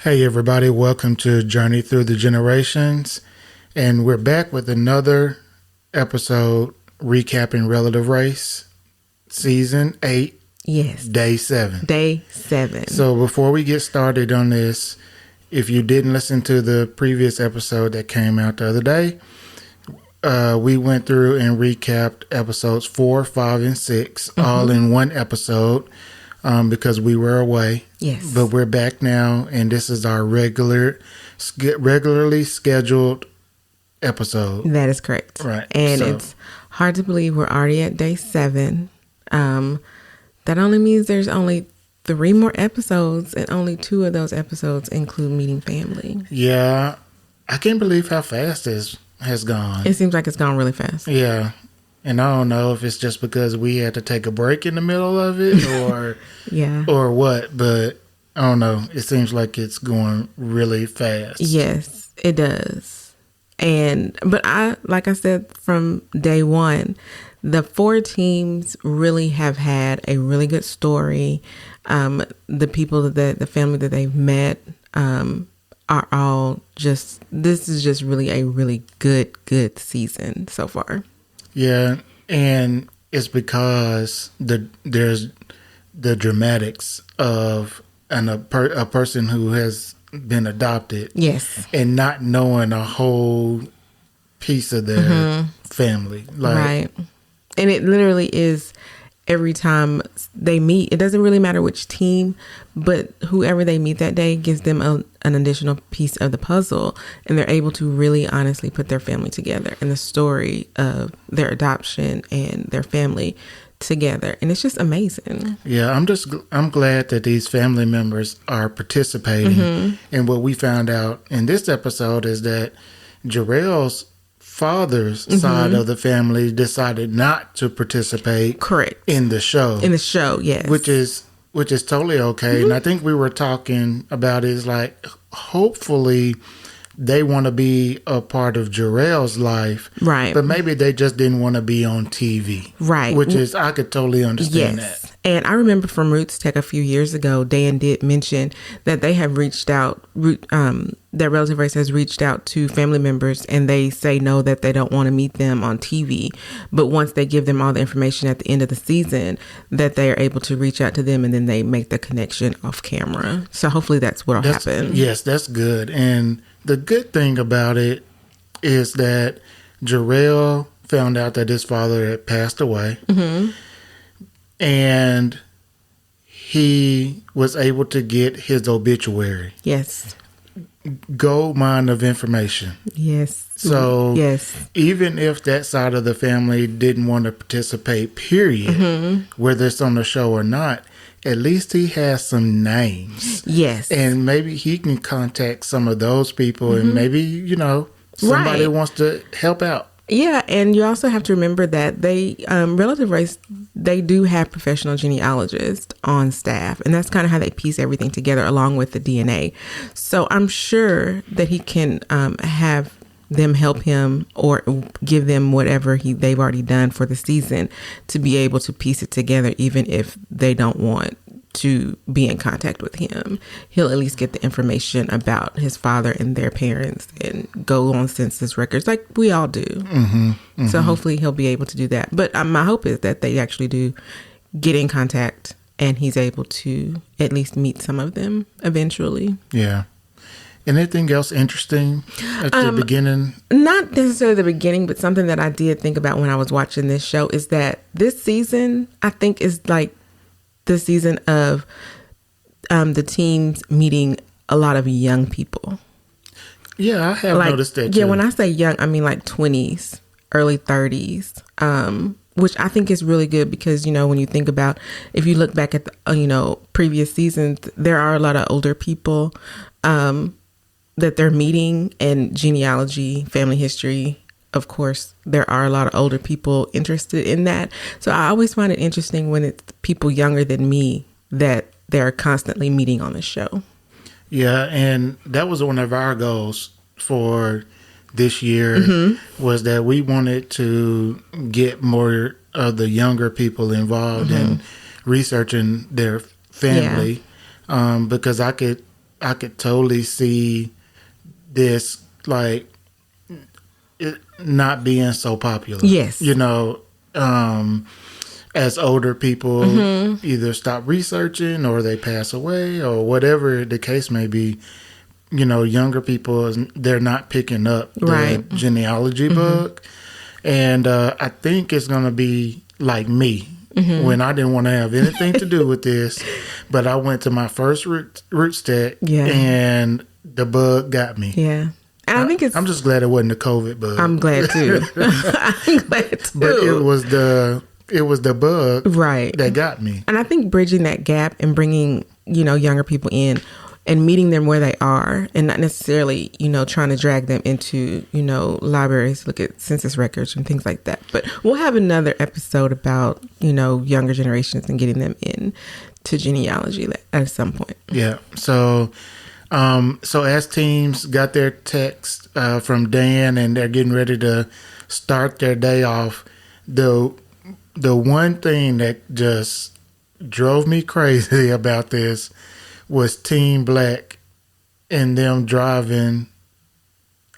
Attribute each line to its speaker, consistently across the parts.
Speaker 1: Hey everybody, welcome to Journey Through the Generations, and we're back with another episode recapping Relative Race, Season 8,
Speaker 2: Yes.
Speaker 1: Day 7.
Speaker 2: Day 7.
Speaker 1: So before we get started on this, if you didn't listen to the previous episode that came out the other day, we went through and recapped episodes 4, 5, and 6, all in one episode. Because we were away.
Speaker 2: Yes.
Speaker 1: But we're back now, and this is our regularly scheduled episode.
Speaker 2: That is correct.
Speaker 1: Right.
Speaker 2: And it's hard to believe we're already at day 7. That only means there's only 3 more episodes, and only 2 of those episodes include meeting family.
Speaker 1: Yeah. I can't believe how fast this has gone.
Speaker 2: It seems like it's gone really fast.
Speaker 1: Yeah. And I don't know if it's just because we had to take a break in the middle of it or
Speaker 2: Yeah.
Speaker 1: or what, but I don't know. It seems like it's going really fast.
Speaker 2: Yes, it does. But like I said, from day 1, the 4 teams really have had a really good story. The people the family that they've met, are all this is just really a really good season so far.
Speaker 1: Yeah, and it's because there's the dramatics of a person who has been adopted.
Speaker 2: Yes.
Speaker 1: And not knowing a whole piece of their family.
Speaker 2: Right. And it literally is every time they meet. It doesn't really matter which team, but whoever they meet that day gives them an additional piece of the puzzle, and they're able to really honestly put their family together and the story of their adoption and their family together. And it's just amazing.
Speaker 1: Yeah, I'm glad that these family members are participating. And what we found out in this episode is that Jarrell's father's side of the family decided not to participate.
Speaker 2: Correct.
Speaker 1: In the show.
Speaker 2: In the show, yes.
Speaker 1: Which is totally okay. And I think we were talking about is like, hopefully they want to be a part of Jarrell's life.
Speaker 2: Right.
Speaker 1: But maybe they just didn't want to be on TV.
Speaker 2: Right.
Speaker 1: Which is, I could totally understand that.
Speaker 2: And I remember from Roots Tech a few years ago, Dan did mention that they have reached out, that Relative Race has reached out to family members, and they say no, that they don't want to meet them on TV. But once they give them all the information at the end of the season, that they are able to reach out to them, and then they make the connection off camera. So hopefully that's what'll happen. Yes,
Speaker 1: that's good. And the good thing about it is that Jarrell found out that his father had passed away. And he was able to get his obituary.
Speaker 2: Yes.
Speaker 1: Gold mine of information.
Speaker 2: Yes.
Speaker 1: So
Speaker 2: yes,
Speaker 1: even if that side of the family didn't want to participate, period, whether it's on the show or not, at least he has some names.
Speaker 2: Yes.
Speaker 1: And maybe he can contact some of those people and maybe, somebody wants to help out.
Speaker 2: Yeah, and you also have to remember that they, Relative Race, they do have professional genealogists on staff, and that's kind of how they piece everything together along with the DNA. So I'm sure that he can have them help him or give them whatever they've already done for the season to be able to piece it together, even if they don't want to be in contact with him. He'll at least get the information about his father and their parents and go on census records like we all do. So hopefully he'll be able to do that. But my hope is that they actually do get in contact and he's able to at least meet some of them eventually.
Speaker 1: Yeah. Anything else interesting at the beginning?
Speaker 2: Not necessarily the beginning, but something that I did think about when I was watching this show is that this season, I think, is like the season of the teams meeting a lot of young people.
Speaker 1: Yeah, I have noticed that too.
Speaker 2: Yeah, when I say young, I mean like 20s, early 30s, which I think is really good because, when you think about, if you look back at the, previous seasons, there are a lot of older people that they're meeting, and genealogy, family history. Of course, there are a lot of older people interested in that. So I always find it interesting when it's people younger than me that they're constantly meeting on the show.
Speaker 1: Yeah, and that was one of our goals for this year was that we wanted to get more of the younger people involved in researching their family because I I could totally see this like it not being so popular.
Speaker 2: Yes.
Speaker 1: As older people either stop researching or they pass away or whatever the case may be, younger people, they're not picking up the genealogy book. And I think it's going to be like me when I didn't want to have anything to do with this, but I went to my first Roots Tech and the bug got me.
Speaker 2: Yeah. And I think
Speaker 1: I'm just glad it wasn't the COVID bug.
Speaker 2: I'm glad too. I'm glad too.
Speaker 1: But it was the bug that got me.
Speaker 2: And I think bridging that gap and bringing, younger people in and meeting them where they are and not necessarily, trying to drag them into, libraries, look at census records and things like that. But we'll have another episode about, younger generations and getting them in to genealogy at some point.
Speaker 1: Yeah. So as teams got their text from Dan and they're getting ready to start their day off, the one thing that just drove me crazy about this was Team Black and them driving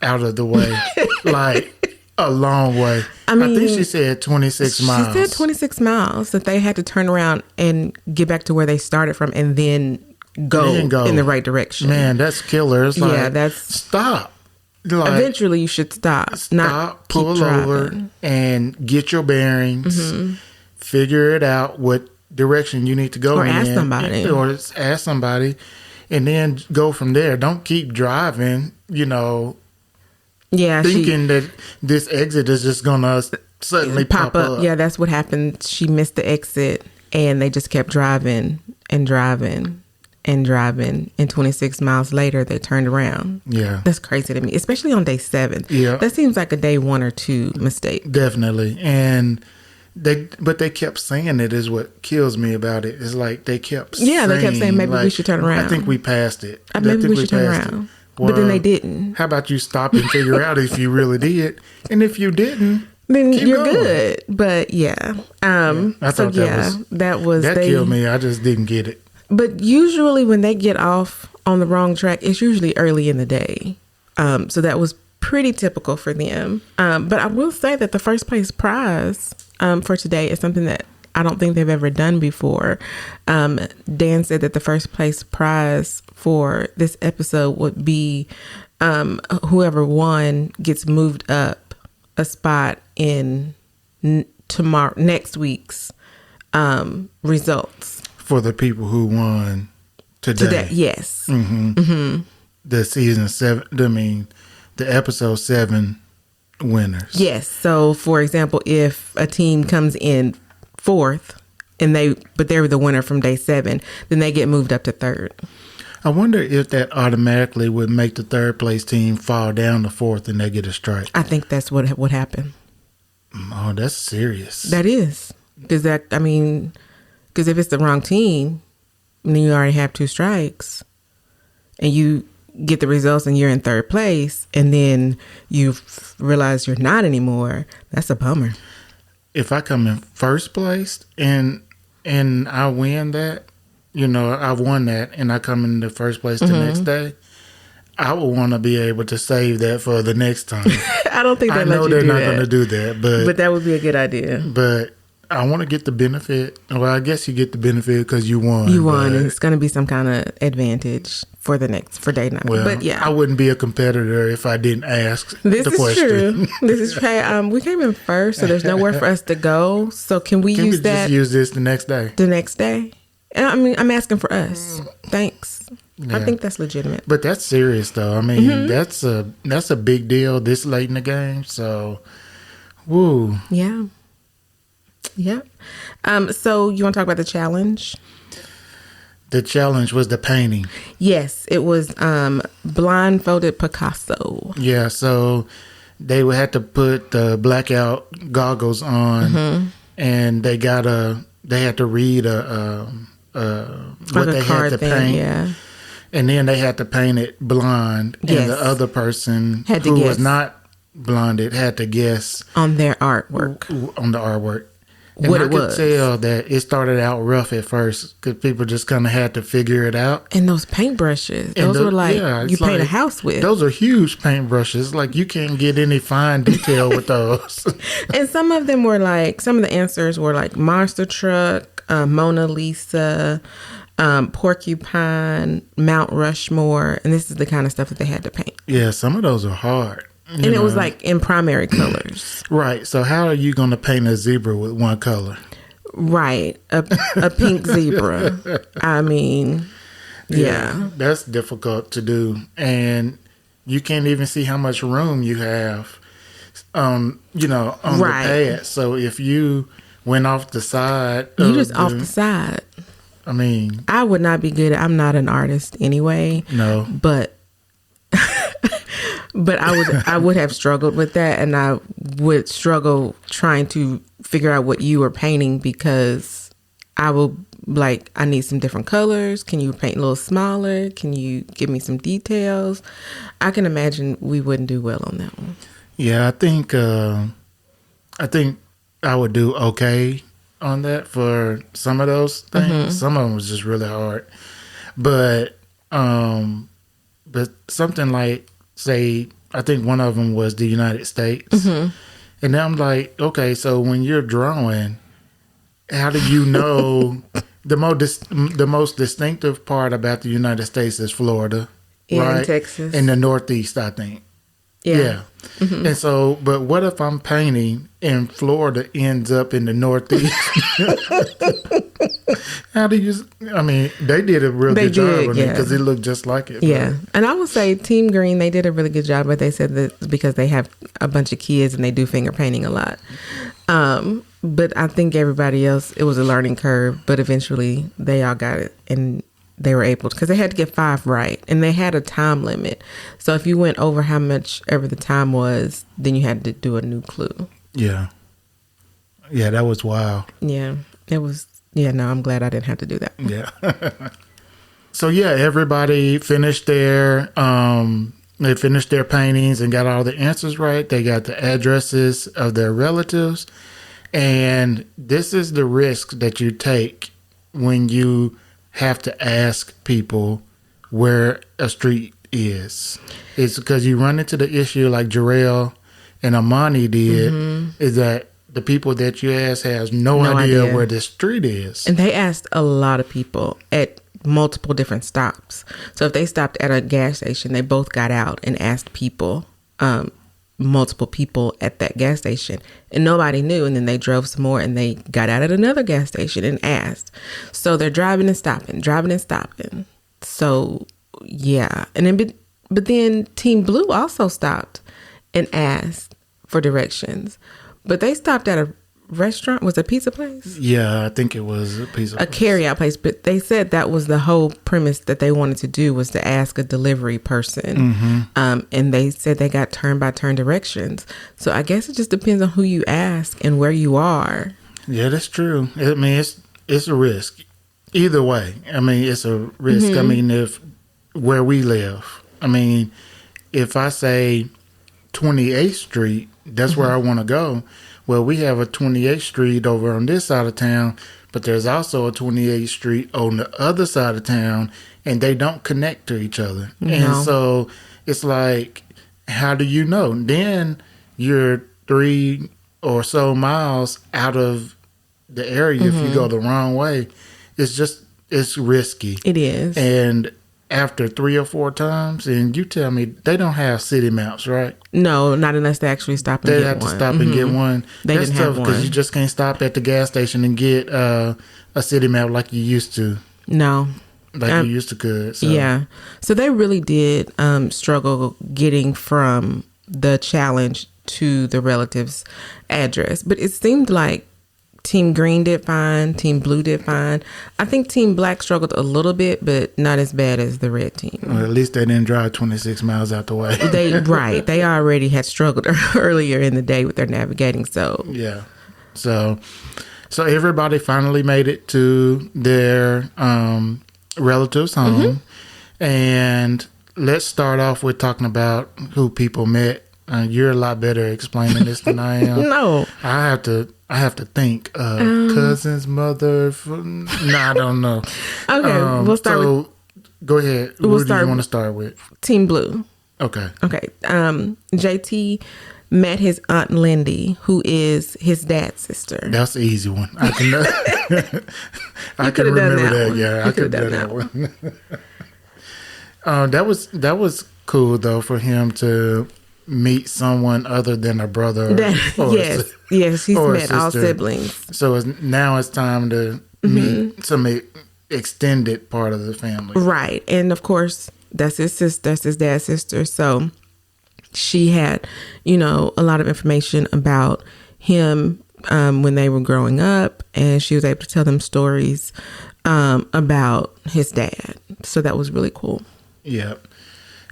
Speaker 1: out of the way, like a long way. I think she said 26 miles.
Speaker 2: She said 26 miles that they had to turn around and get back to where they started from and then go in the right direction.
Speaker 1: Man, that's killer. It's like, stop. Like,
Speaker 2: eventually you should stop, not
Speaker 1: pull
Speaker 2: keep
Speaker 1: over and get your bearings, figure it out what direction you need to go
Speaker 2: or ask somebody,
Speaker 1: and then go from there. Don't keep driving, thinking that this exit is just gonna suddenly pop up.
Speaker 2: Yeah, that's what happened. She missed the exit and they just kept driving and driving and driving, and 26 miles later they turned around.
Speaker 1: Yeah,
Speaker 2: that's crazy to me, especially on day 7.
Speaker 1: Yeah,
Speaker 2: that seems like a day 1 or 2 mistake.
Speaker 1: Definitely. And they kept saying it is what kills me about it. It's like they kept saying
Speaker 2: maybe we should turn around.
Speaker 1: I think we passed it.
Speaker 2: Maybe we should turn around. Well, but then they didn't.
Speaker 1: How about you stop and figure out if you really did, and if you didn't,
Speaker 2: then you're
Speaker 1: going.
Speaker 2: Good. But I thought that
Speaker 1: killed me. I just didn't get it.
Speaker 2: But usually when they get off on the wrong track, it's usually early in the day. So that was pretty typical for them. But I will say that the first place prize for today is something that I don't think they've ever done before. Dan said that the first place prize for this episode would be whoever won gets moved up a spot in next week's results.
Speaker 1: For the people who won today.
Speaker 2: Yes.
Speaker 1: The season 7, the episode 7 winners.
Speaker 2: Yes. So, for example, if a team comes in 4th but they were the winner from day 7, then they get moved up to 3rd.
Speaker 1: I wonder if that automatically would make the 3rd place team fall down to 4th and they get a strike.
Speaker 2: I think that's what would happen.
Speaker 1: Oh, that's serious.
Speaker 2: That is. Because if it's the wrong team, then you already have 2 strikes and you get the results and you're in 3rd place and then you realize you're not anymore, that's a bummer.
Speaker 1: If I come in 1st place and I win that, I won that and I come in the 1st place the next day, I would want to be able to save that for the next time.
Speaker 2: I don't think
Speaker 1: I know they're not going to do that, but
Speaker 2: that would be a good idea.
Speaker 1: But I want to get the benefit. Well, I guess you get the benefit because you won.
Speaker 2: You won, and it's going to be some kind of advantage for day 9.
Speaker 1: Well,
Speaker 2: but yeah,
Speaker 1: I wouldn't be a competitor if I didn't ask the question.
Speaker 2: True. This is true. We came in 1st, so there's nowhere for us to go. So can we use that?
Speaker 1: Just use this the next day?
Speaker 2: The next day? I'm asking for us. Thanks. Yeah. I think that's legitimate.
Speaker 1: But that's serious, though. That's a big deal this late in the game. So, woo.
Speaker 2: Yeah. Yeah. So you want to talk about the challenge?
Speaker 1: The challenge was the painting.
Speaker 2: Yes, it was blindfolded Picasso.
Speaker 1: Yeah, so they would have to put the blackout goggles on, and they had to read what they had to paint. Yeah. And then they had to paint it blind, and the other person who was not blinded had to guess
Speaker 2: on their artwork.
Speaker 1: On the artwork. And
Speaker 2: what
Speaker 1: I
Speaker 2: it
Speaker 1: could
Speaker 2: was.
Speaker 1: tell that it started out rough at first because people just kind of had to figure it out.
Speaker 2: And those paintbrushes,
Speaker 1: And
Speaker 2: those were like you
Speaker 1: it's
Speaker 2: paint a
Speaker 1: like,
Speaker 2: house with.
Speaker 1: those are huge paintbrushes. Like you can't get any fine detail with those.
Speaker 2: And some of them were like, some of the answers were like monster truck, Mona Lisa, porcupine, Mount Rushmore. And this is the kind of stuff that they had to paint.
Speaker 1: Yeah, some of those are hard.
Speaker 2: And it was like in primary colors.
Speaker 1: Right. So how are you going to paint a zebra with one color?
Speaker 2: Right. A pink zebra. I mean, yeah.
Speaker 1: That's difficult to do. And you can't even see how much room you have on the pad. So if you went off the side.
Speaker 2: You just off the side.
Speaker 1: I mean.
Speaker 2: I would not be good. I'm not an artist anyway.
Speaker 1: No.
Speaker 2: But I would have struggled with that, and I would struggle trying to figure out what you were painting because I need some different colors. Can you paint a little smaller? Can you give me some details? I can imagine we wouldn't do well on that one.
Speaker 1: Yeah, I think I would do okay on that for some of those things. Mm-hmm. Some of them was just really hard, but something like, say, I think one of them was the United States. Mm-hmm. And then I'm like, okay, so when you're drawing, how do you know the most distinctive part about the United States is Florida, right?
Speaker 2: And Texas.
Speaker 1: And the Northeast, I think. Yeah. Mm-hmm. And so, but what if I'm painting and Florida ends up in the Northeast? How do you, they did a real good job on it because it looked just like it.
Speaker 2: Yeah. But. And I would say Team Green, they did a really good job, but they said that because they have a bunch of kids and they do finger painting a lot. But I think everybody else, it was a learning curve, but eventually they all got it and they were able to, because they had to get 5 right and they had a time limit. So if you went over how much ever the time was, then you had to do a new clue.
Speaker 1: Yeah. Yeah, that was wild.
Speaker 2: Yeah, it was. Yeah, no, I'm glad I didn't have to do that.
Speaker 1: Yeah. So yeah, everybody finished their paintings and got all the answers right. They got the addresses of their relatives. And this is the risk that you take when you have to ask people where a street is. It's because you run into the issue like Jarrell and Amani did, is that the people that you ask has no idea where the street is.
Speaker 2: And they asked a lot of people at multiple different stops. So if they stopped at a gas station, they both got out and asked people, multiple people at that gas station, and nobody knew. And then they drove some more and they got out at another gas station and asked. So they're driving and stopping. So yeah. And then, but then Team Blue also stopped and asked for directions, but they stopped at a restaurant. Was it a pizza place?
Speaker 1: Yeah, I think it was a pizza place.
Speaker 2: A carryout place. But they said that was the whole premise that they wanted to do, was to ask a delivery person. Mm-hmm. And they said they got turn-by-turn directions. So I guess it just depends on who you ask and where you are. Yeah,
Speaker 1: that's true. I mean, it's a risk. Either way, I mean, it's a risk. Mm-hmm. I mean, if where we live, I mean, if I say 28th Street, that's where I want to go. Well, we have a 28th Street over on this side of town, but there's also a 28th Street on the other side of town, and they don't connect to each other. No. And so it's like, how do you know? Then you're 3 or so miles out of the area if you go the wrong way. It's risky.
Speaker 2: It is.
Speaker 1: And after 3 or 4 times, and you tell me they don't have city maps, right?
Speaker 2: No, not unless they actually stop and get one.
Speaker 1: They have to stop and get one.
Speaker 2: That's tough
Speaker 1: because you just can't stop at the gas station and get a city map like you used to.
Speaker 2: No.
Speaker 1: Like you used to could. So.
Speaker 2: Yeah. So they really did struggle getting from the challenge to the relative's address. But it seemed like Team Green did fine. Team Blue did fine. I think Team Black struggled a little bit, but not as bad as the red team.
Speaker 1: Well, at least they didn't drive 26 miles out the way.
Speaker 2: They already had struggled earlier in the day with their navigating. So
Speaker 1: yeah. So everybody finally made it to their relative's home. Mm-hmm. And let's start off with talking about who people met You're a lot better at explaining this than I am.
Speaker 2: No.
Speaker 1: I have to think. Cousin's mother. I don't know.
Speaker 2: Okay, we'll start with.
Speaker 1: Go ahead. Who do you want to start with?
Speaker 2: Team Blue.
Speaker 1: Okay.
Speaker 2: Okay. JT met his Aunt Lindy, who is his dad's sister.
Speaker 1: That's the easy one. I can remember that. Yeah, I could have done that one. That was cool though for him to meet someone other than a brother.
Speaker 2: Yes, he's met all siblings.
Speaker 1: So now it's time to meet some extended part of the family.
Speaker 2: Right, and of course that's his sister. That's his dad's sister. So she had, a lot of information about him when they were growing up, and she was able to tell them stories about his dad. So that was really cool.
Speaker 1: Yeah.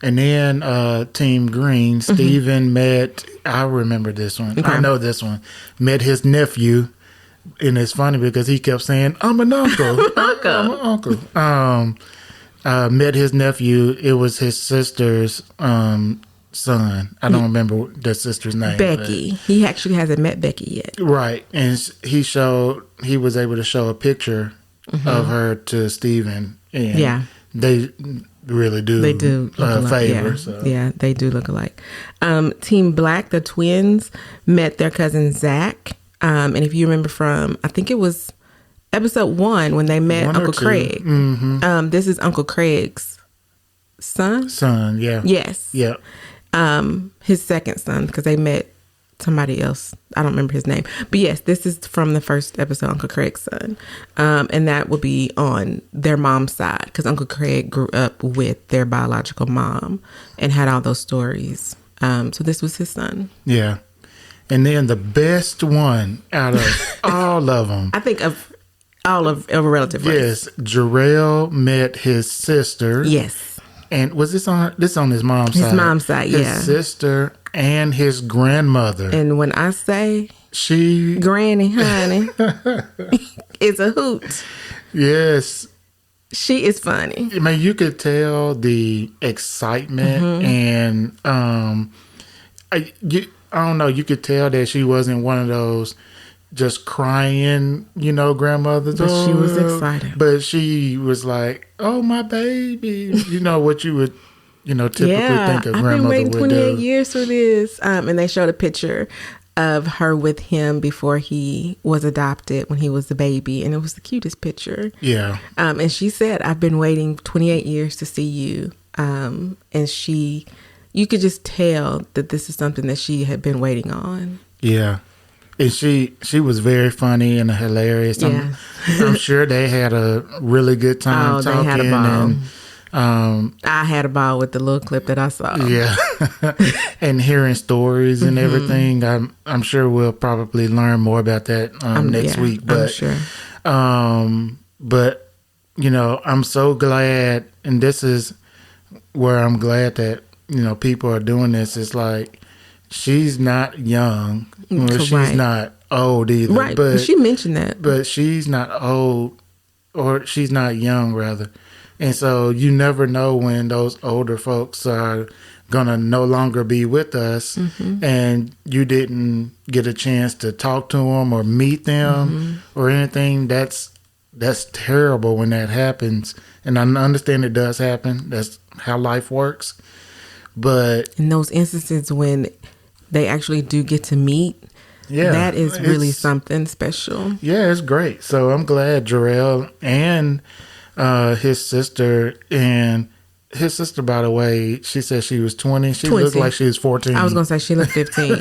Speaker 1: And then Team Green, Steven met, I remember this one. Okay. I know this one. Met his nephew. And it's funny because he kept saying, I'm an uncle. I'm an uncle. Met his nephew. It was his sister's son. I don't remember the sister's name.
Speaker 2: Becky. He actually hasn't met Becky yet.
Speaker 1: Right. And he was able to show a picture of her to Steven. And they really do.
Speaker 2: They do look
Speaker 1: favor.
Speaker 2: Yeah.
Speaker 1: So.
Speaker 2: Yeah, they do look alike. Team Black, the twins, met their cousin Zach. And if you remember from, I think it was episode 1 when they met Uncle Craig. Mm-hmm. This is Uncle Craig's son.
Speaker 1: Son, yeah.
Speaker 2: Yes.
Speaker 1: Yeah.
Speaker 2: His second son, because they met somebody else. I don't remember his name. But yes, this is from the first episode, Uncle Craig's son. And that will be on their mom's side, because Uncle Craig grew up with their biological mom and had all those stories. So this was his son.
Speaker 1: Yeah. And then the best one out of all of them.
Speaker 2: I think of all of a relative race.
Speaker 1: Yes. Jarrell met his sister.
Speaker 2: Yes.
Speaker 1: And was this on his mom's side?
Speaker 2: His mom's side, yeah.
Speaker 1: His sister and his grandmother.
Speaker 2: And when I say Granny, honey, it's a hoot.
Speaker 1: Yes.
Speaker 2: She is funny.
Speaker 1: I mean, you could tell the excitement and I don't know, you could tell that she wasn't one of those just crying, grandmothers.
Speaker 2: But she was excited.
Speaker 1: But she was like, oh, my baby. What you would, typically think a grandmother would do.
Speaker 2: I've been waiting 28 years for this. And they showed a picture of her with him before he was adopted when he was a baby. And it was the cutest picture.
Speaker 1: Yeah.
Speaker 2: And she said, I've been waiting 28 years to see you. And you could just tell that this is something that she had been waiting on.
Speaker 1: Yeah. And she was very funny and hilarious.
Speaker 2: Yeah.
Speaker 1: I'm sure they had a really good time talking.
Speaker 2: They had a ball.
Speaker 1: And,
Speaker 2: I had a ball with the little clip that I saw.
Speaker 1: Yeah. And hearing stories and everything. I'm sure we'll probably learn more about that next week. But,
Speaker 2: I'm sure.
Speaker 1: But, I'm so glad, and this is where I'm glad that, people are doing this. It's like, she's not young. Well, she's not old either.
Speaker 2: Right.
Speaker 1: But
Speaker 2: she mentioned that.
Speaker 1: But she's not old, or she's not young, rather. And so you never know when those older folks are going to no longer be with us, and you didn't get a chance to talk to them or meet them or anything. That's terrible when that happens. And I understand it does happen. That's how life works. But
Speaker 2: in those instances when they actually do get to meet, that is really something special. Yeah,
Speaker 1: it's great. So I'm glad Jarrell and his sister, by the way, she said she was 20. She looked like she was 14.
Speaker 2: I was going to say she looked 15.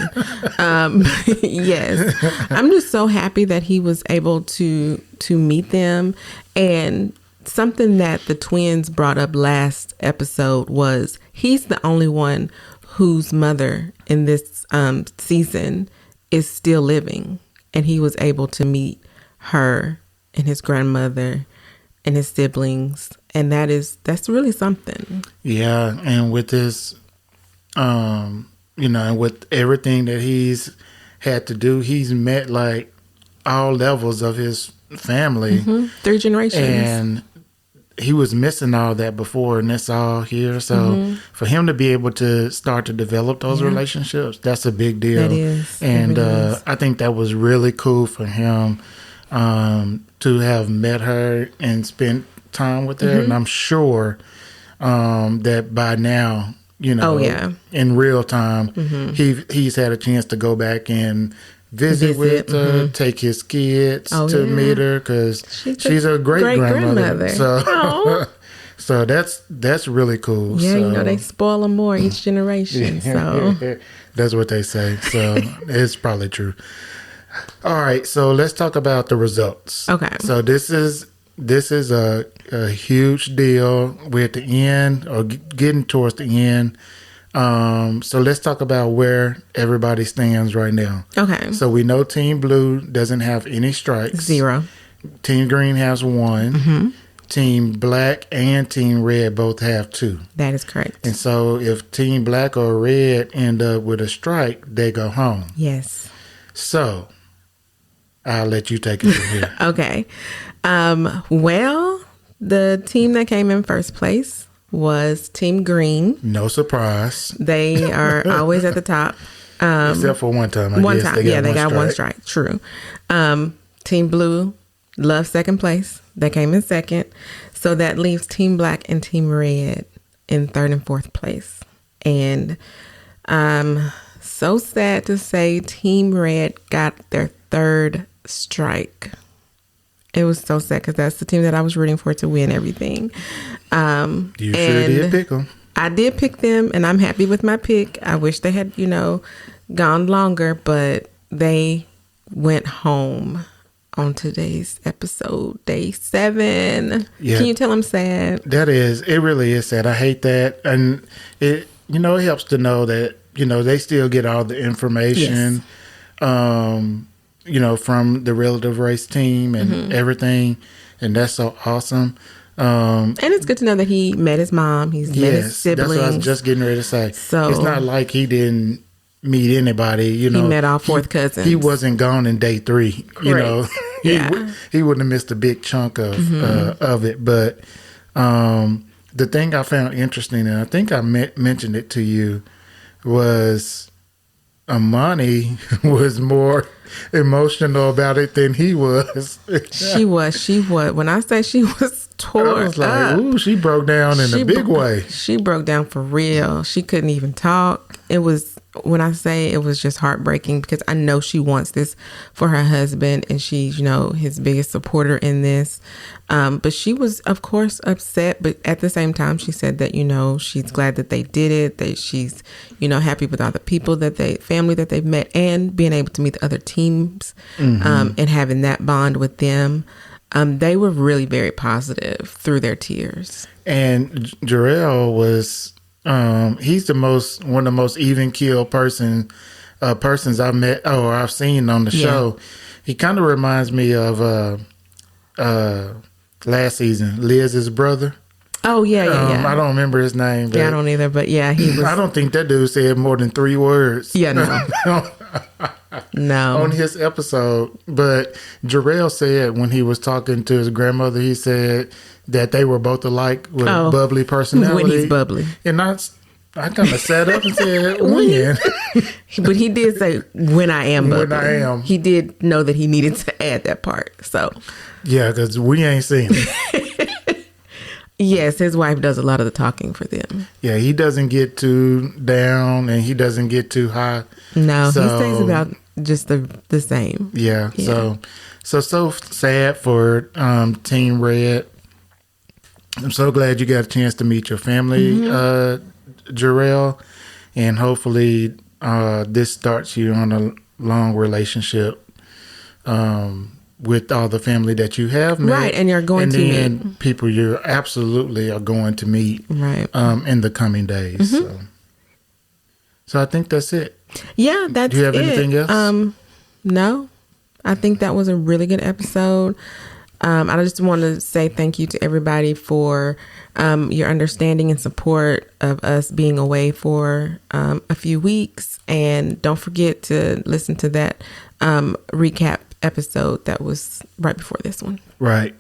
Speaker 2: Yes. I'm just so happy that he was able to meet them. And something that the twins brought up last episode was he's the only one whose mother in this season is still living, and he was able to meet her and his grandmother and his siblings, and that's really something.
Speaker 1: Yeah, and with this, with everything that he's had to do, he's met like all levels of his family,
Speaker 2: 3 generations,
Speaker 1: and he was missing all that before, and that's all here. So for him to be able to start to develop those relationships, that's a big deal.
Speaker 2: That is.
Speaker 1: And
Speaker 2: really is.
Speaker 1: I think that was really cool for him to have met her and spent time with her. And I'm sure that by now, in real time, he's had a chance to go back and visit with her, take his kids to meet her, because she's a great grandmother. So, so that's really cool.
Speaker 2: Yeah,
Speaker 1: so,
Speaker 2: they spoil them more each generation. So
Speaker 1: that's what they say. So it's probably true. All right, so let's talk about the results.
Speaker 2: Okay.
Speaker 1: So this is a huge deal. We're at the end, or getting towards the end. So let's talk about where everybody stands right now.
Speaker 2: Okay.
Speaker 1: So we know Team Blue doesn't have any strikes.
Speaker 2: 0.
Speaker 1: Team Green has 1. Team Black and Team Red both have 2.
Speaker 2: That is correct.
Speaker 1: And so if Team Black or Red end up with a strike, they go home.
Speaker 2: Yes.
Speaker 1: So I'll let you take it from here.
Speaker 2: Okay. Well, the team that came in first place was Team Green.
Speaker 1: No surprise.
Speaker 2: They are always at the top.
Speaker 1: Except for one time.
Speaker 2: They got one strike. True. Team Blue loved second place. They came in second. So that leaves Team Black and Team Red in third and fourth place. And so sad to say Team Red got their third strike. It was so sad because that's the team that I was rooting for to win everything.
Speaker 1: You sure did pick them.
Speaker 2: I did pick them, and I'm happy with my pick. I wish they had, gone longer, but they went home on today's episode, day 7.
Speaker 1: Yeah.
Speaker 2: Can you tell I'm sad?
Speaker 1: It really is sad. I hate that. And it helps to know that, they still get all the information, from the relative race team and everything. And that's so awesome.
Speaker 2: And it's good to know that he met his mom. He's met his siblings.
Speaker 1: That's what I was just getting ready to say.
Speaker 2: So
Speaker 1: it's not like he didn't meet anybody. He
Speaker 2: met all fourth cousins.
Speaker 1: He wasn't gone in day 3. He wouldn't have missed a big chunk of it. But the thing I found interesting, and I think I mentioned it to you, was Amani was more emotional about it than he was.
Speaker 2: She was. When I say she was tore
Speaker 1: I was like,
Speaker 2: up.
Speaker 1: ooh, she broke down in a big way.
Speaker 2: She broke down for real. She couldn't even talk. It was, when I say it was just heartbreaking, because I know she wants this for her husband, and she's, his biggest supporter in this. But she was, of course, upset. But at the same time, she said that, she's glad that they did it, that she's, happy with all the people family that they've met, and being able to meet the other teams, and having that bond with them. They were really very positive through their tears. And
Speaker 1: Jarrell was, he's one of the most even keeled persons I've met or I've seen on the show. He kind of reminds me of last season, Liz's brother. Oh yeah. I don't remember his name.
Speaker 2: I don't either. But he was.
Speaker 1: I don't think that dude said more than 3 words.
Speaker 2: Yeah, no. No.
Speaker 1: On his episode. But Jarrell said when he was talking to his grandmother, he said that they were both alike with bubbly personality.
Speaker 2: When he's bubbly.
Speaker 1: And I kind of sat up and said, when?
Speaker 2: But he did say, when I am bubbly.
Speaker 1: When I am.
Speaker 2: He did know that he needed to add that part. So.
Speaker 1: Yeah, because we ain't seen it.
Speaker 2: Yes, his wife does a lot of the talking for them.
Speaker 1: Yeah, he doesn't get too down and he doesn't get too high.
Speaker 2: No, he stays about just the same.
Speaker 1: Yeah. So sad for Team Red. I'm so glad you got a chance to meet your family, Jarrell, and hopefully this starts you on a long relationship with all the family that you have met.
Speaker 2: Right, and you're going to meet
Speaker 1: people you absolutely are going to meet in the coming days. So I think that's it.
Speaker 2: Yeah, that's it.
Speaker 1: Do you have anything else?
Speaker 2: No, I think that was a really good episode. I just want to say thank you to everybody for your understanding and support of us being away for a few weeks. And don't forget to listen to that recap episode that was right before this one.
Speaker 1: Right.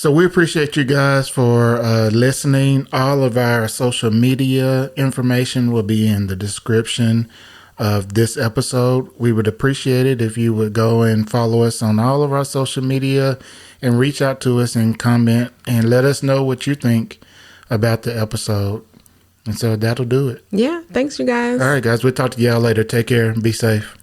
Speaker 1: So we appreciate you guys for listening. All of our social media information will be in the description of this episode. We would appreciate it if you would go and follow us on all of our social media and reach out to us and comment and let us know what you think about the episode. And so that'll do it.
Speaker 2: Yeah. Thanks, you guys.
Speaker 1: All right, guys. We'll talk to y'all later. Take care and be safe.